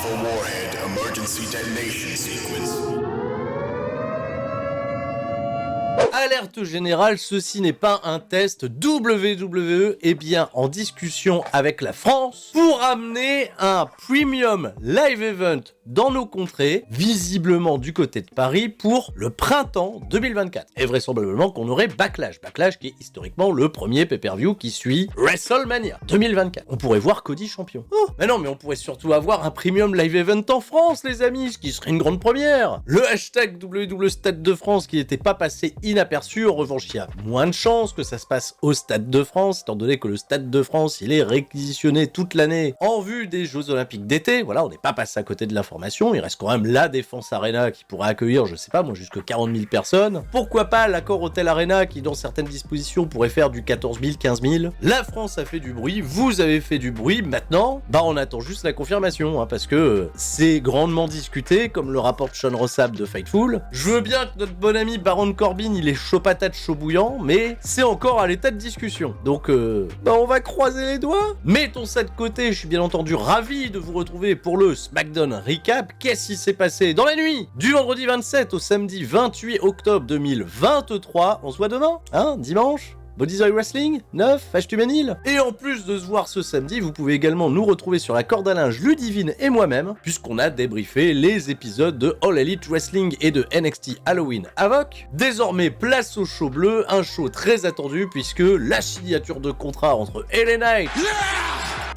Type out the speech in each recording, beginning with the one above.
Alpha Warhead Emergency Detonation Sequence. Alerte générale, ceci n'est pas un test. WWE est bien en discussion avec la France pour amener un premium live event dans nos contrées, visiblement du côté de Paris, pour le printemps 2024. Et vraisemblablement qu'on aurait Backlash. Backlash qui est historiquement le premier pay-per-view qui suit WrestleMania 2024. On pourrait voir Cody champion. Oh, mais non, mais on pourrait surtout avoir un premium live event en France, les amis, ce qui serait une grande première. Le hashtag WWE Stade de France qui n'était pas passé inaperçu. En revanche, il y a moins de chances que ça se passe au Stade de France, étant donné que le Stade de France, il est réquisitionné toute l'année en vue des Jeux Olympiques d'été. Voilà, on n'est pas passé à côté de l'information. Il reste quand même la Défense Arena qui pourrait accueillir, je sais pas moi, jusque 40 000 personnes. Pourquoi pas l'Accor Hotel Arena qui, dans certaines dispositions, pourrait faire du 14 000, 15 000. La France a fait du bruit, vous avez fait du bruit. Maintenant, on attend juste la confirmation, hein, parce que c'est grandement discuté, comme le rapporte Sean Rossap de Fightful. Je veux bien que notre bon ami Baron Corbin, il est chaud patate, chaud bouillant, mais c'est encore à l'état de discussion. Donc, on va croiser les doigts. Mettons ça de côté, je suis bien entendu ravi de vous retrouver pour le SmackDown Recap. Qu'est-ce qui s'est passé dans la nuit du vendredi 27 au samedi 28 octobre 2023? On se voit demain, hein, dimanche? Bodies Eye Wrestling 9, H-Tumanil. Et en plus de se voir ce samedi, vous pouvez également nous retrouver sur la corde à linge Ludivine et moi-même, puisqu'on a débriefé les épisodes de All Elite Wrestling et de NXT Halloween Havoc. Désormais, place au show bleu, un show très attendu, puisque la signature de contrat entre LA Knight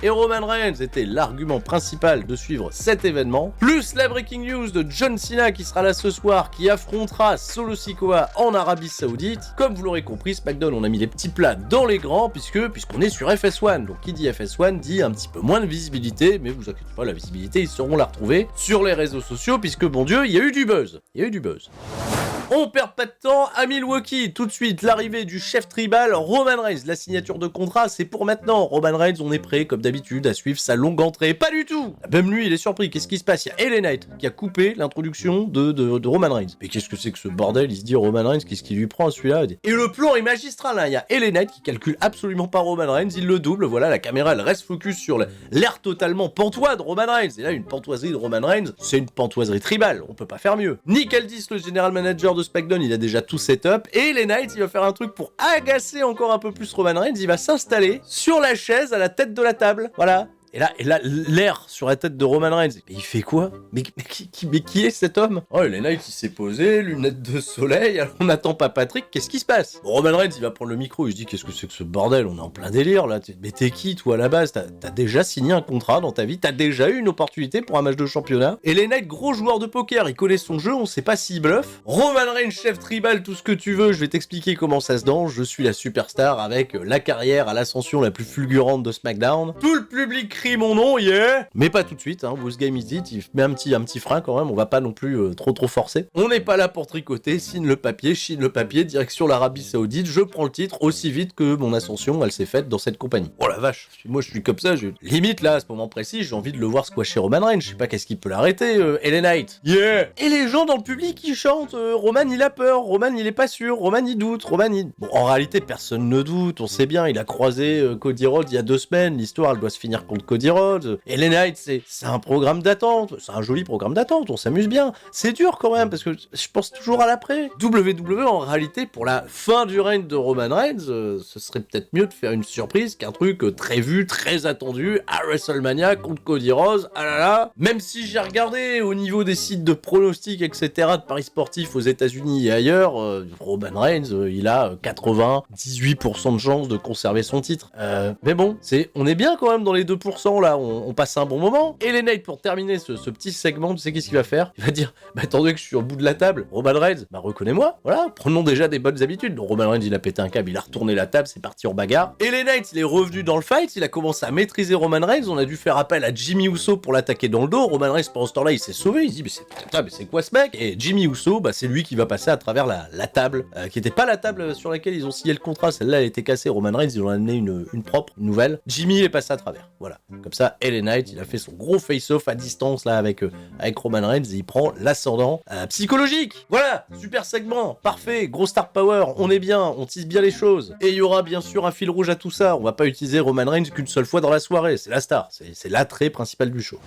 et Roman Reigns était l'argument principal de suivre cet événement, plus la breaking news de John Cena qui sera là ce soir, qui affrontera Solo Sikoa en Arabie Saoudite. Comme vous l'aurez compris, SmackDown, on a mis les petits plats dans les grands, puisqu'on est sur FS1. Donc qui dit FS1 dit un petit peu moins de visibilité, mais vous inquiétez pas, la visibilité, ils sauront la retrouver sur les réseaux sociaux, puisque bon Dieu, il y a eu du buzz. On perd pas de temps à Milwaukee, tout de suite l'arrivée du chef tribal Roman Reigns. La signature de contrat, c'est pour maintenant. Roman Reigns, on est prêt comme d'habitude à suivre sa longue entrée. Pas du tout. Même lui, il est surpris. Qu'est-ce qui se passe? Il y a LA Knight qui a coupé l'introduction de Roman Reigns. Mais qu'est-ce que c'est que ce bordel? Il se dit Roman Reigns, qu'est-ce qui lui prend à celui-là? Et le plan est magistral, hein. Il y a LA Knight qui calcule absolument pas Roman Reigns, il le double. Voilà, la caméra elle reste focus sur l'air totalement pantois de Roman Reigns. Et là, une pantoiserie de Roman Reigns, c'est une pantoiserie tribale. On peut pas faire mieux. Nick Aldis, le general manager de SmackDown, il a déjà tout setup, et LA Knight, il va faire un truc pour agacer encore un peu plus Roman Reigns, il va s'installer sur la chaise à la tête de la table, voilà. Et là, l'air sur la tête de Roman Reigns. Mais il fait quoi? Mais qui est cet homme? Oh, LA Knight, il s'est posé, lunettes de soleil, alors on n'attend pas Patrick, qu'est-ce qui se passe? Bon, Roman Reigns, il va prendre le micro, il se dit, qu'est-ce que c'est que ce bordel? On est en plein délire, là. Mais t'es qui, toi, à la base? T'as déjà signé un contrat dans ta vie? T'as déjà eu une opportunité pour un match de championnat? Et LA Knight, gros joueur de poker, il connaît son jeu, on sait pas s'il bluffe. Roman Reigns, chef tribal, tout ce que tu veux, je vais t'expliquer comment ça se danse. Je suis la superstar avec la carrière à l'ascension la plus fulgurante de SmackDown. Tout le public crie mon nom, yeah! Mais pas tout de suite, hein. Who's Game Is It, il met un petit frein quand même, on va pas non plus trop forcer. On n'est pas là pour tricoter, chine le papier, direction l'Arabie Saoudite, je prends le titre aussi vite que mon ascension, elle s'est faite dans cette compagnie. Oh la vache, moi je suis comme ça, limite là, à ce moment précis, j'ai envie de le voir squasher Roman Reigns, je sais pas qu'est-ce qui peut l'arrêter, LA Knight. Yeah! Et les gens dans le public, ils chantent, Roman il a peur, Roman il est pas sûr, Roman il doute, Bon, en réalité, personne ne doute, on sait bien, il a croisé Cody Rhodes il y a 2 semaines, l'histoire elle doit se finir contre Cody Rhodes. LA Knight, c'est un programme d'attente, c'est un joli programme d'attente, on s'amuse bien. C'est dur quand même, parce que je pense toujours à l'après. WWE, en réalité, pour la fin du règne de Roman Reigns, ce serait peut-être mieux de faire une surprise qu'un truc très vu, très attendu, à WrestleMania contre Cody Rhodes, ah là là. Même si j'ai regardé au niveau des sites de pronostics, etc., de paris sportifs aux États-Unis et ailleurs, Roman Reigns, il a 98% de chances de conserver son titre. Mais bon, on est bien quand même dans les 2% là, on passe un bon moment. Et LA Knight, pour terminer ce petit segment, tu sais qu'est-ce qu'il va faire? Il va dire, attendez que je suis au bout de la table, Roman Reigns, reconnais-moi, voilà, prenons déjà des bonnes habitudes. Donc Roman Reigns, il a pété un câble, il a retourné la table, c'est parti en bagarre. Et LA Knight, il est revenu dans le fight, il a commencé à maîtriser Roman Reigns, on a dû faire appel à Jimmy Uso pour l'attaquer dans le dos. Roman Reigns, pendant ce temps-là, il s'est sauvé, il se dit, mais c'est quoi ce mec? Et Jimmy Uso, c'est lui qui va passer à travers la table, qui était pas la table sur laquelle ils ont signé le contrat, celle-là, elle était cassée. Roman Reigns, ils ont amené une propre, une nouvelle. Jimmy, il est passé à travers, voilà. Comme ça, LA Knight, il a fait son gros face-off à distance, là, avec Roman Reigns, et il prend l'ascendant psychologique. Voilà, super segment, parfait, gros star power, on est bien, on tisse bien les choses. Et il y aura bien sûr un fil rouge à tout ça, on va pas utiliser Roman Reigns qu'une seule fois dans la soirée, c'est la star, c'est l'attrait principal du show.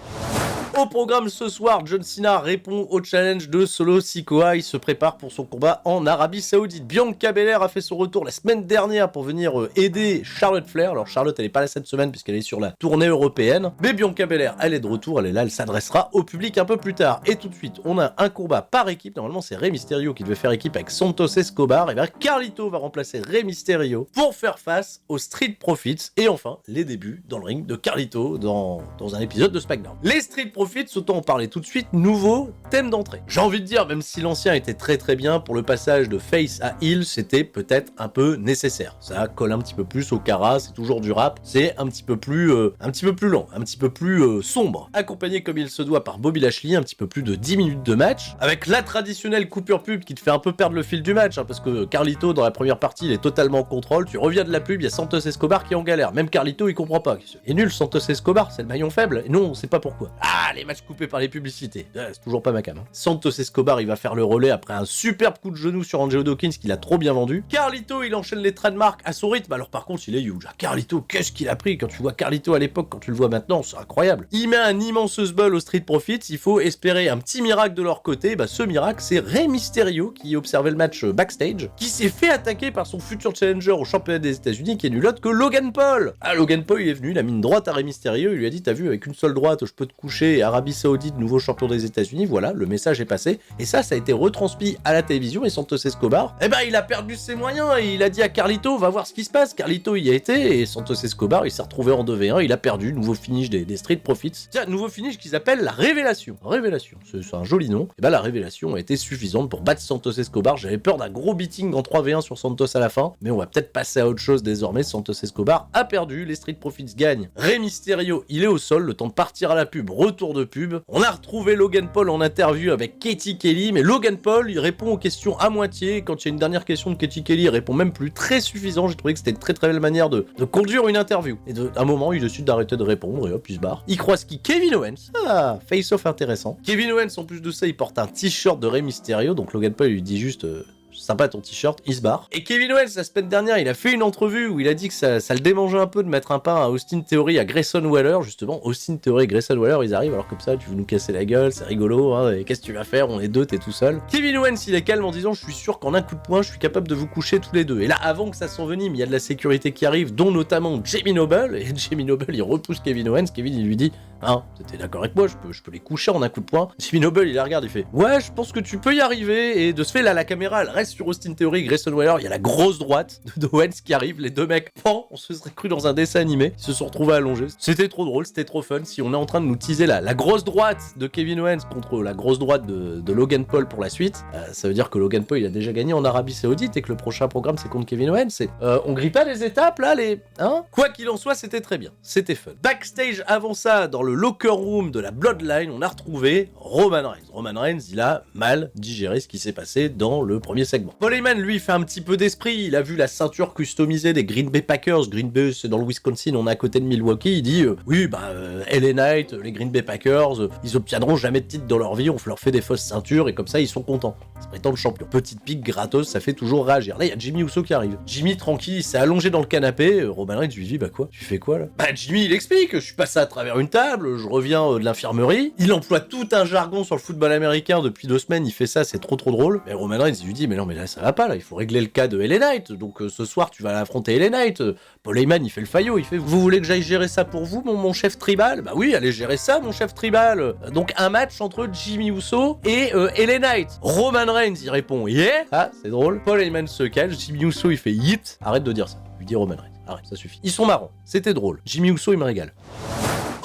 Au programme ce soir, John Cena répond au challenge de Solo Sikoa. Il se prépare pour son combat en Arabie Saoudite. Bianca Belair a fait son retour la semaine dernière pour venir aider Charlotte Flair. Alors Charlotte, elle est pas là cette semaine puisqu'elle est sur la tournée européenne. Mais Bianca Belair, elle est de retour. Elle est là, elle s'adressera au public un peu plus tard. Et tout de suite, on a un combat par équipe. Normalement, c'est Rey Mysterio qui devait faire équipe avec Santos Escobar. Et bien Carlito va remplacer Rey Mysterio pour faire face aux Street Profits. Et enfin, les débuts dans le ring de Carlito dans un épisode de SmackDown. Les Street Profits, autant en parler tout de suite, nouveau thème d'entrée. J'ai envie de dire, même si l'ancien était très très bien, pour le passage de face à heel, c'était peut-être un peu nécessaire. Ça colle un petit peu plus au Cara, c'est toujours du rap, c'est un petit peu plus lent, un petit peu plus sombre. Accompagné comme il se doit par Bobby Lashley, un petit peu plus de 10 minutes de match, avec la traditionnelle coupure pub qui te fait un peu perdre le fil du match, parce que Carlito, dans la première partie, il est totalement en contrôle, tu reviens de la pub, il y a Santos Escobar qui est en galère. Même Carlito, il comprend pas. Il est nul, Santos Escobar, c'est le maillon faible, et non, on sait pas pourquoi. Ah, les matchs coupés par les publicités. C'est toujours pas ma cam. Santos Escobar, il va faire le relais après un superbe coup de genou sur Angelo Dawkins qu'il a trop bien vendu. Carlito, il enchaîne les trademarks à son rythme. Alors par contre, il est huge. Carlito, qu'est-ce qu'il a pris? Quand tu vois Carlito à l'époque, quand tu le vois maintenant, c'est incroyable. Il met un immense bol au Street Profits. Il faut espérer un petit miracle de leur côté. Ce miracle, c'est Rey Mysterio qui observait le match backstage, qui s'est fait attaquer par son futur challenger au championnat des États-Unis, qui est nul autre que Logan Paul. Ah, Logan Paul, il est venu, il a mis une droite à Rey Mysterio. Il lui a dit, t'as vu, avec une seule droite, je peux te coucher. Arabie Saoudite, nouveau champion des États-Unis. Voilà, le message est passé. Et ça a été retransmis à la télévision. Et Santos Escobar, il a perdu ses moyens. Et il a dit à Carlito, va voir ce qui se passe. Carlito y a été. Et Santos Escobar, il s'est retrouvé en 2v1. Il a perdu. Nouveau finish des Street Profits. Tiens, nouveau finish qu'ils appellent la Révélation. Révélation, c'est un joli nom. Et la Révélation a été suffisante pour battre Santos Escobar. J'avais peur d'un gros beating en 3v1 sur Santos à la fin. Mais on va peut-être passer à autre chose désormais. Santos Escobar a perdu. Les Street Profits gagnent. Rey Mysterio, il est au sol. Le temps de partir à la pub. Retour de pub. On a retrouvé Logan Paul en interview avec Katie Kelly, mais Logan Paul, il répond aux questions à moitié. Quand il y a une dernière question de Katie Kelly, il répond même plus. Très suffisant, j'ai trouvé que c'était une très très belle manière de conduire une interview. Et à un moment, il décide d'arrêter de répondre et hop, il se barre. Il croise qui? Kevin Owens. Ah, face-off intéressant. Kevin Owens, en plus de ça, il porte un t-shirt de Rey Mysterio, donc Logan Paul lui dit juste... sympa ton t-shirt, il se barre. Et Kevin Owens, la semaine dernière, il a fait une entrevue où il a dit que ça le démangeait un peu de mettre un pain à Austin Theory, à Grayson Waller, justement. Austin Theory et Grayson Waller, ils arrivent, alors comme ça, tu veux nous casser la gueule, c'est rigolo, hein, et qu'est-ce que tu vas faire? On est deux, t'es tout seul. Kevin Owens, il est calme en disant, je suis sûr qu'en un coup de poing, je suis capable de vous coucher tous les deux. Et là, avant que ça s'envenime, il y a de la sécurité qui arrive, dont notamment Jamie Noble, et Jamie Noble, il repousse Kevin Owens. Kevin, il lui dit, hein, t'es d'accord avec moi, je peux les coucher en un coup de poing. Jamie Noble, il la regarde, il fait, ouais, je pense que tu peux y arriver. Et de ce fait, là, la caméra, elle reste sur Austin Theory, Grayson Waller, il y a la grosse droite de Owens qui arrive, les deux mecs, on se serait cru dans un dessin animé, ils se sont retrouvés allongés. C'était trop drôle, c'était trop fun. Si on est en train de nous teaser la grosse droite de Kevin Owens contre la grosse droite de Logan Paul pour la suite, ça veut dire que Logan Paul, il a déjà gagné en Arabie Saoudite et que le prochain programme, c'est contre Kevin Owens. On grille pas les étapes, là, hein? Quoi qu'il en soit, c'était très bien, c'était fun. Backstage, avant ça, dans le locker room de la Bloodline, on a retrouvé Roman Reigns. Roman Reigns, il a mal digéré ce qui s'est passé dans le premier segment. Paul Heyman, lui, fait un petit peu d'esprit. Il a vu la ceinture customisée des Green Bay Packers. Green Bay, c'est dans le Wisconsin, on est à côté de Milwaukee. Il dit, LA Knight, les Green Bay Packers, ils obtiendront jamais de titre dans leur vie. On leur fait des fausses ceintures et comme ça, ils sont contents. Ils se prétendent champions. Petite pique gratos, ça fait toujours réagir. Là, il y a Jimmy Uso qui arrive. Jimmy, tranquille, il s'est allongé dans le canapé. Roman Reigns lui dit, quoi? Tu fais quoi, là? Jimmy, il explique, je suis passé à travers une table, je reviens de l'infirmerie. Il emploie tout un jargon sur le football américain depuis 2 semaines, il fait ça, c'est trop drôle. Mais Roman Reigns, il lui dit, mais non, mais là, ça va pas, là, il faut régler le cas de LA Knight. Donc ce soir, tu vas affronter LA Knight. Paul Heyman, il fait le faillot, il fait, vous voulez que j'aille gérer ça pour vous, mon chef tribal? Bah oui, allez gérer ça, mon chef tribal. Donc un match entre Jimmy Uso et LA Knight. Roman Reigns, il répond, yeah. Ah, c'est drôle. Paul Heyman se cache, Jimmy Uso, il fait yip. Arrête de dire ça, lui dit Roman Reigns. Arrête, ça suffit. Ils sont marrants, c'était drôle. Jimmy Uso, il me régale.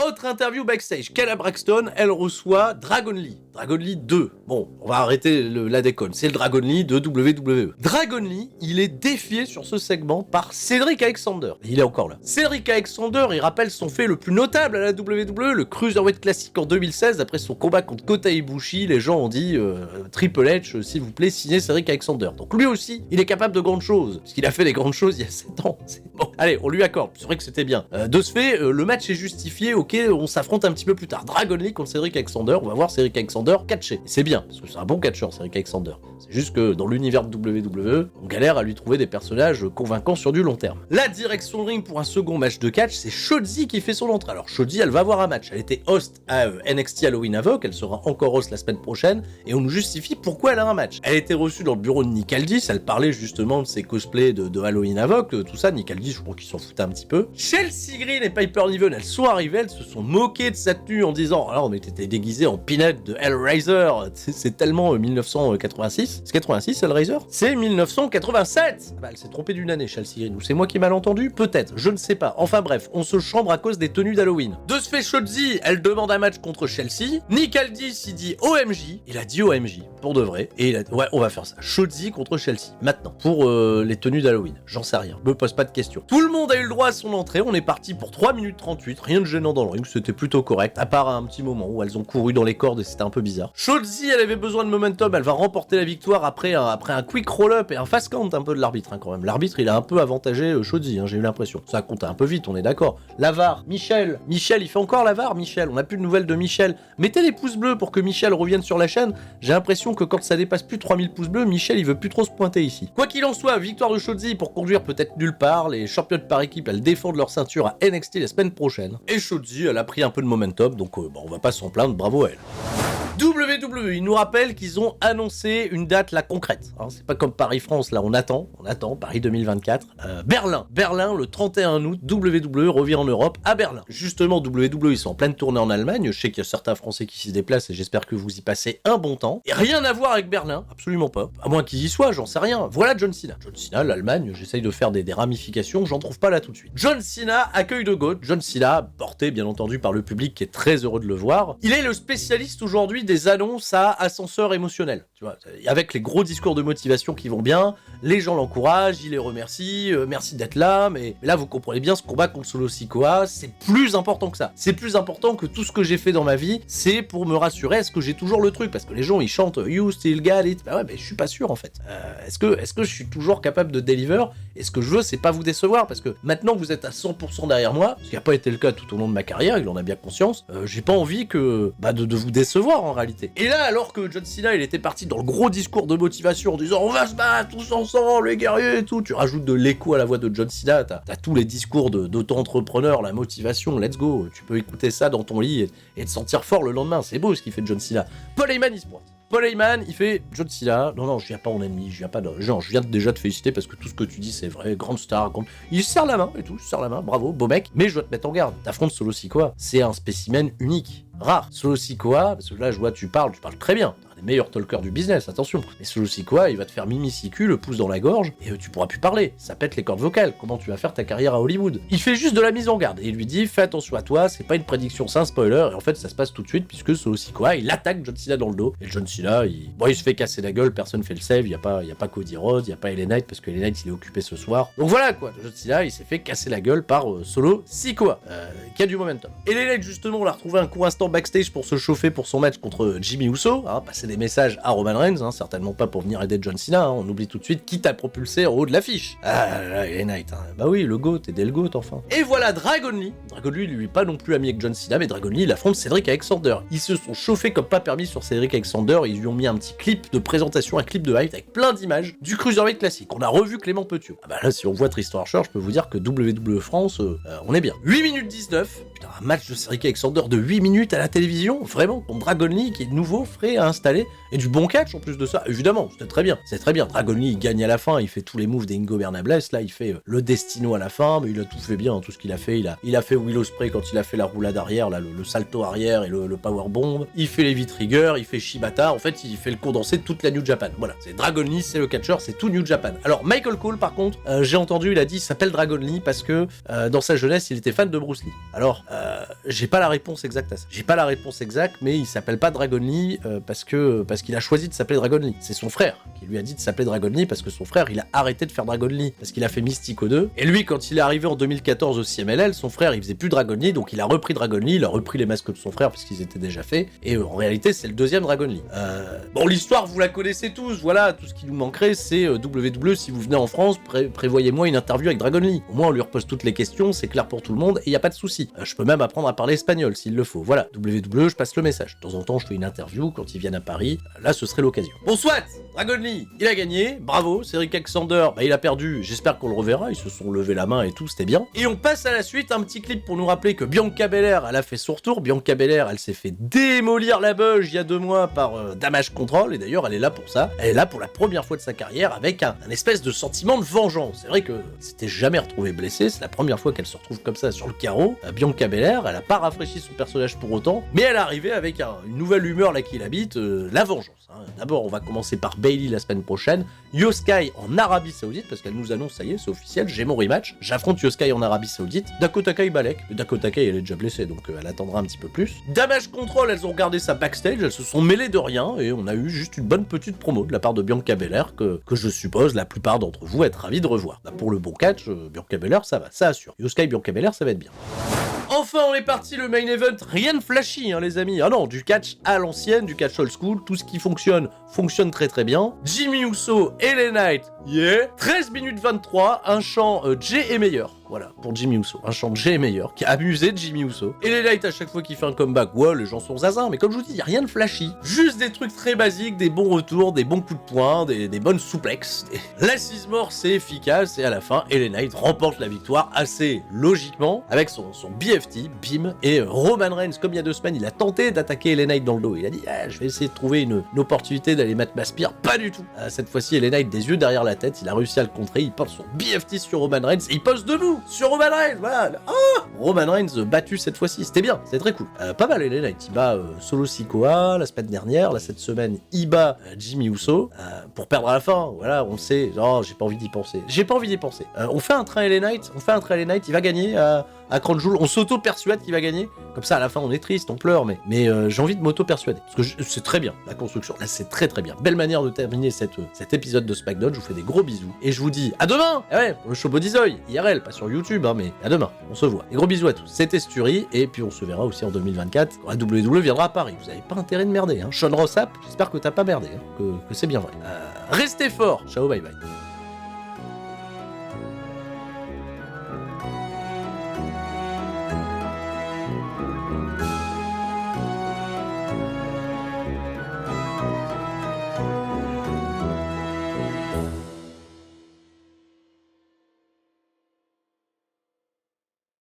Autre interview backstage, Kayla Braxton, elle reçoit Dragon Lee. Dragon Lee 2. Bon, on va arrêter la déconne. C'est le Dragon Lee de WWE. Dragon Lee, il est défié sur ce segment par Cedric Alexander. Et il est encore là. Cedric Alexander, il rappelle son fait le plus notable à la WWE, le Cruiserweight Classic en 2016. Après son combat contre Kota Ibushi, les gens ont dit Triple H, s'il vous plaît, signez Cedric Alexander. Donc lui aussi, il est capable de grandes choses. Parce qu'il a fait des grandes choses il y a 7 ans. Bon, allez, on lui accorde. C'est vrai que c'était bien. De ce fait, le match est justifié. Ok, on s'affronte un petit peu plus tard. Dragon Lee contre Cedric Alexander. On va voir Cedric Alexander Alexander catché. Et c'est bien, parce que c'est un bon catcheur, Cedric Alexander. C'est juste que dans l'univers de WWE, on galère à lui trouver des personnages convaincants sur du long terme. La direction de ring pour un second match de catch, c'est Shotzi qui fait son entrée. Alors Shotzi, elle va avoir un match. Elle était host à NXT Halloween Havoc, elle sera encore host la semaine prochaine, et on nous justifie pourquoi elle a un match. Elle était reçue dans le bureau de Nick Aldis, elle parlait justement de ses cosplays de Halloween Havoc, tout ça. Nick Aldis, je crois qu'il s'en foutait un petit peu. Chelsea Green et Piper Niven, elles sont arrivées, elles se sont moquées de sa tenue en disant alors mais t'étais déguisé en Peanut de Hellraiser, c'est tellement 1986. C'est 86 Hellraiser? C'est 1987. Bah, elle s'est trompée d'une année, Chelsea Green, ou c'est moi qui ai mal entendu? Peut-être, je ne sais pas. Enfin bref, on se chambre à cause des tenues d'Halloween. De ce fait, Shotzi, elle demande un match contre Chelsea. Nick Aldis, il dit OMJ. Il a dit OMJ, pour de vrai. Et il a dit, ouais, on va faire ça. Shotzi contre Chelsea, maintenant, pour les tenues d'Halloween. J'en sais rien, me pose pas de questions. Tout le monde a eu le droit à son entrée, on est parti pour 3 minutes 38, rien de gênant dans le ring, c'était plutôt correct, à part un petit moment où elles ont couru dans les cordes et c'était un peu bizarre. Shotzi, elle avait besoin de momentum, elle va remporter la victoire après un quick roll-up et un fast count un peu de l'arbitre, quand même. L'arbitre, il a un peu avantagé Shotzi, j'ai eu l'impression. Ça compte un peu vite, on est d'accord. La VAR, Michel, il fait encore la VAR, Michel, on n'a plus de nouvelles de Michel. Mettez des pouces bleus pour que Michel revienne sur la chaîne, j'ai l'impression que quand ça dépasse plus de 3000 pouces bleus, Michel, il veut plus trop se pointer ici. Quoi qu'il en soit, victoire de Shotzi pour conduire peut-être nulle part, les championnes par équipe, elles défendent leur ceinture à NXT la semaine prochaine. Et Shotzi, elle a pris un peu de momentum, donc on va pas s'en plaindre, bravo à elle. WWE, ils nous rappellent qu'ils ont annoncé une date là concrète. Hein, c'est pas comme Paris-France, là on attend, Paris 2024. Berlin, le 31 août, WWE revient en Europe à Berlin. Justement, WWE, ils sont en pleine tournée en Allemagne. Je sais qu'il y a certains Français qui s'y déplacent et j'espère que vous y passez un bon temps. Et rien à voir avec Berlin, absolument pas. À moins qu'ils y soient, j'en sais rien. Voilà John Cena. John Cena, l'Allemagne, j'essaye de faire des ramifications, j'en trouve pas là tout de suite. John Cena, accueil de GOAT. John Cena, porté bien entendu par le public qui est très heureux de le voir. Il est le spécialiste aujourd'hui des annonces à ascenseur émotionnel. Tu vois, avec les gros discours de motivation qui vont bien, les gens l'encouragent, il les remercie, merci d'être là, mais là vous comprenez bien, ce combat contre Solo Sikoa, c'est plus important que ça. C'est plus important que tout ce que j'ai fait dans ma vie, c'est pour me rassurer, est-ce que j'ai toujours le truc? Parce que les gens ils chantent You still got it. Bah ouais, mais je suis pas sûr en fait. Est-ce que je suis toujours capable de deliver? Et ce que je veux, c'est pas vous décevoir, parce que maintenant que vous êtes à 100% derrière moi, ce qui n'a pas été le cas tout au long de ma carrière, il en a bien conscience, j'ai pas envie de vous décevoir en réalité. Et là, alors que John Cena, il était parti dans le gros discours de motivation en disant on va se battre tous ensemble, les guerriers et tout, tu rajoutes de l'écho à la voix de John Cena, t'as tous les discours d'auto-entrepreneur, la motivation, let's go, tu peux écouter ça dans ton lit et te sentir fort le lendemain, c'est beau ce qu'il fait John Cena. Paul Heyman, il se pointe. Paul Heyman, il fait John Cena. Non, je viens pas en ennemi, je viens déjà te féliciter parce que tout ce que tu dis c'est vrai, grande star. Il se serre la main et tout, bravo, beau mec. Mais je dois te mettre en garde. T'affrontes Solo Sikoa, c'est un spécimen unique, rare. Solo Sikoa, parce que là je vois tu parles très bien. T'es un des meilleurs talkers du business, attention. Mais Solo Sikoa, il va te faire mimicicu, le pouce dans la gorge et tu pourras plus parler. Ça pète les cordes vocales. Comment tu vas faire ta carrière à Hollywood? Il fait juste de la mise en garde et il lui dit fais attention à toi, c'est pas une prédiction, c'est un spoiler. Et en fait ça se passe tout de suite puisque Solo Sikoa il attaque John Cena dans le dos et John Cena il se fait casser la gueule, personne fait le save, y a pas Cody Rhodes, y a pas LA Knight parce que LA Knight il est occupé ce soir. Donc voilà quoi, John Cena il s'est fait casser la gueule par Solo Sikoa qui a du momentum. Et LA Knight justement on l'a retrouvé un court instant backstage pour se chauffer pour son match contre Jimmy Uso, passer des messages à Roman Reigns, certainement pas pour venir aider John Cena, on oublie tout de suite qui t'a propulsé en haut de l'affiche. Ah là, LA Knight, bah oui le GOAT, aidez le GOAT enfin. Et voilà Dragon Lee, lui est pas non plus ami avec John Cena, mais Dragon Lee il affronte Cedric Alexander. Ils se sont chauffés comme pas permis sur Cedric Alexander, ils lui ont mis un petit clip de présentation, un clip de hype avec plein d'images du Cruiserweight classique. On a revu Clément Petiot. Ah bah là si on voit Tristan Archer, je peux vous dire que WWE France, on est bien. 8 minutes 19, putain un match de Cedric Alexander de 8 minutes à la télévision, vraiment, contre Dragon Lee qui est nouveau, frais à installer, et du bon catch en plus de ça, évidemment, c'est très bien. Dragon Lee il gagne à la fin, il fait tous les moves des Ingo Bernables, là il fait le Destino à la fin, mais il a tout fait bien, tout ce qu'il a fait, il a fait Will Ospreay quand il a fait la roulade arrière, là, le salto arrière et le powerbomb, il fait les V-Trigger, il fait Shibata, en fait il fait le condensé de toute la New Japan, voilà, c'est Dragon Lee, c'est le catcheur, c'est tout New Japan. Alors Michael Cole par contre, j'ai entendu, il a dit il s'appelle Dragon Lee parce que dans sa jeunesse il était fan de Bruce Lee. Alors j'ai pas la réponse exacte à ça, mais il s'appelle pas Dragon Lee parce qu'il a choisi de s'appeler Dragon Lee. C'est son frère qui lui a dit de s'appeler Dragon Lee parce que son frère il a arrêté de faire Dragon Lee parce qu'il a fait Mystico 2 et lui quand il est arrivé en 2014 au CMLL, son frère il faisait plus Dragon Lee donc il a repris Dragon Lee, il a repris les masques de son frère parce qu'ils étaient déjà faits et en réalité c'est le deuxième Dragon Lee. Bon l'histoire vous la connaissez tous, voilà, tout ce qui nous manquerait c'est WWE, si vous venez en France, prévoyez-moi une interview avec Dragon Lee. Au moins on lui repose toutes les questions, c'est clair pour tout le monde et y a pas de souci. Je Je peux même apprendre à parler espagnol s'il le faut. Voilà, WWE, je passe le message. De temps en temps, je fais une interview quand ils viennent à Paris. Là, ce serait l'occasion. Bon, soit, Dragon Lee, il a gagné, bravo. Cédric Alexander, il a perdu. J'espère qu'on le reverra. Ils se sont levés la main et tout, c'était bien. Et on passe à la suite, un petit clip pour nous rappeler que Bianca Belair, elle a fait son retour. Bianca Belair, elle s'est fait démolir la beuge il y a 2 mois par Damage Control. Et d'ailleurs, elle est là pour ça. Elle est là pour la première fois de sa carrière avec un espèce de sentiment de vengeance. C'est vrai que s'était jamais retrouvée blessée. C'est la première fois qu'elle se retrouve comme ça sur le carreau. Bianca Belair, elle a pas rafraîchi son personnage pour autant, mais elle est arrivée avec une nouvelle humeur là qui l'habite, la vengeance. D'abord, on va commencer par Bayley la semaine prochaine, Io Sky en Arabie Saoudite, parce qu'elle nous annonce, ça y est, c'est officiel, j'ai mon rematch, j'affronte Io Sky en Arabie Saoudite, Dakota Kai Balek, mais Dakota Kai elle est déjà blessée, donc elle attendra un petit peu plus. Damage Control, elles ont regardé ça backstage, elles se sont mêlées de rien, et on a eu juste une bonne petite promo de la part de Bianca Belair, que je suppose la plupart d'entre vous être ravis de revoir. Pour le bon catch, Bianca Belair, ça va, ça assure. Io Sky, Bianca Belair, ça va être bien. Enfin, on est parti, le main event, rien de flashy, les amis. Ah non, du catch à l'ancienne, du catch old school, tout ce qui fonctionne très très bien. Jimmy Uso et les Knights, yeah. 13 minutes 23, un chant Jay est meilleur. Voilà, pour Jimmy Uso. Un chant de Jay est meilleur, qui a abusé de Jimmy Uso. Et les Knights, à chaque fois qu'il fait un comeback, ouais, les gens sont zazins, mais comme je vous dis, il n'y a rien de flashy. Juste des trucs très basiques, des bons retours, des bons coups de poing, des bonnes souplexes. L'assise mort, c'est efficace, et à la fin, LA Knight remporte la victoire assez logiquement, avec son BFT, Bim, et Roman Reigns, comme il y a 2 semaines, il a tenté d'attaquer LA Knight dans le dos. Il a dit, je vais essayer de trouver une opportunité d'aller mettre ma spire. Pas du tout. Cette fois-ci, LA Knight, des yeux derrière la tête, il a réussi à le contrer, il porte son BFT sur Roman Reigns, et il pose debout sur Roman Reigns, voilà. Roman Reigns battu cette fois-ci, c'était bien, c'était très cool. Pas mal, LA Knight, il bat Solo Sikoa la semaine dernière, là cette semaine, il bat Jimmy Uso, pour perdre à la fin, voilà, on le sait, j'ai pas envie d'y penser. On fait un train LA Knight, il va gagner à Crown Jewel, on s'auto-persuade qu'il va gagner, comme ça à la fin on est triste, on pleure, mais j'ai envie de m'auto-persuader, parce que c'est très bien, la construction, là c'est très très bien. Belle manière de terminer cet épisode de SmackDown, je vous fais des gros bisous, et je vous dis à demain, pour le show Bodyzoy, IRL, pas sur YouTube, mais à demain, on se voit. Des gros bisous à tous, c'était Sturi, et puis on se verra aussi en 2024, quand la WWE viendra à Paris, vous avez pas intérêt de merder, Sean Rossap, j'espère que t'as pas merdé, que c'est bien vrai. Restez forts, ciao, bye bye.